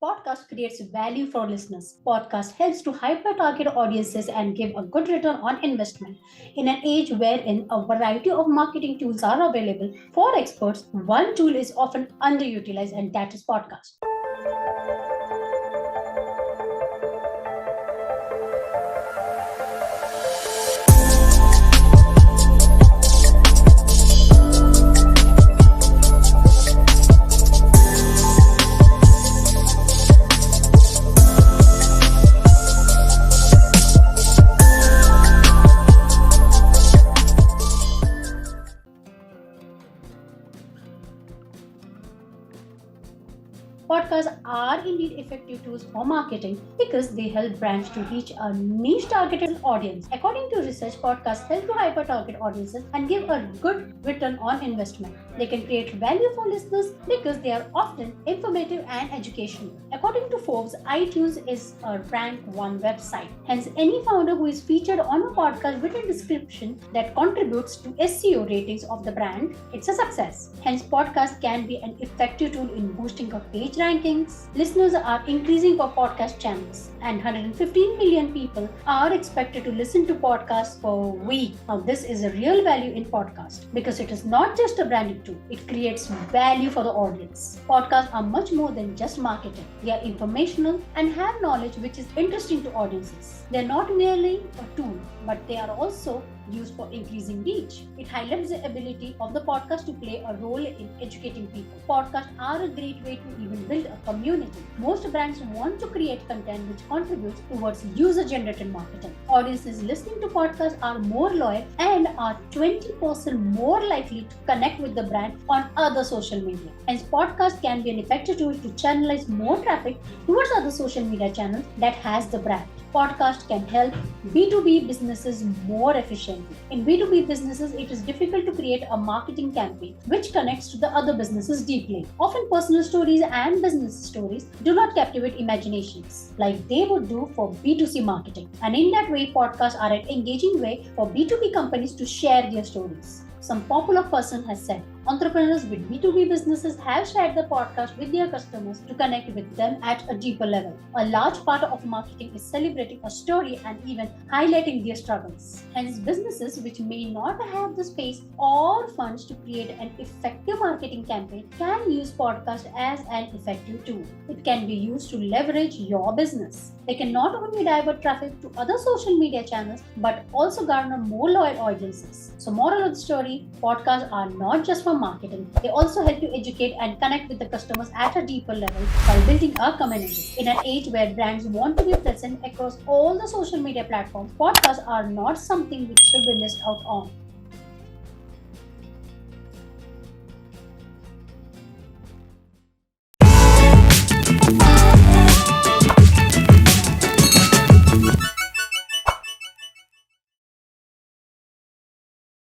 Podcast creates value for listeners. Podcast helps to hyper-target audiences and give a good return on investment. In an age wherein a variety of marketing tools are available for experts, one tool is often underutilized, and that is podcast. Podcasts are indeed effective tools for marketing because they help brands to reach a niche targeted audience. According to research, podcasts help to hyper target audiences and give a good return on investment. They can create value for listeners because they are often informative and educational. According to Forbes, iTunes is a rank 1 website. Hence, any founder who is featured on a podcast with a description that contributes to SEO ratings of the brand, it's a success. Hence, podcast can be an effective tool in boosting a page rankings. Listeners are increasing for podcast channels, and 115 million people are expected to listen to podcasts per week. Now, this is a real value in podcast because it is not just a branding tool, it creates value for the audience. Podcasts are much more than just marketing. They are informational and have knowledge which is interesting to audiences. They are not merely a tool, but they are also used for increasing reach. It highlights the ability of the podcast to play a role in educating people. Podcasts are a great way to even build a community. Most brands want to create content which contributes towards user-generated marketing. Audiences listening to podcasts are more loyal and are 20% more likely to connect with the brand on other social media. Hence, podcast can be an effective tool to channelize more traffic towards other social media channels that has the brand. Podcast can help B2B businesses more efficiently. In B2B businesses, it is difficult to create a marketing campaign which connects to the other businesses deeply. Often personal stories and business stories do not captivate imaginations like they would do for B2C marketing. And in that way, podcasts are an engaging way for B2B companies to share their stories. Some popular person has said, entrepreneurs with B2B businesses have shared the podcast with their customers to connect with them at a deeper level. A large part of marketing is celebrating a story and even highlighting their struggles. Hence, businesses which may not have the space or funds to create an effective marketing campaign can use podcast as an effective tool. It can be used to leverage your business. They can not only divert traffic to other social media channels but also garner more loyal audiences. So, moral of the story, podcasts are not just for marketing. They also help you educate and connect with the customers at a deeper level while building a community. In an age where brands want to be present across all the social media platforms, podcasts are not something which should be missed out on.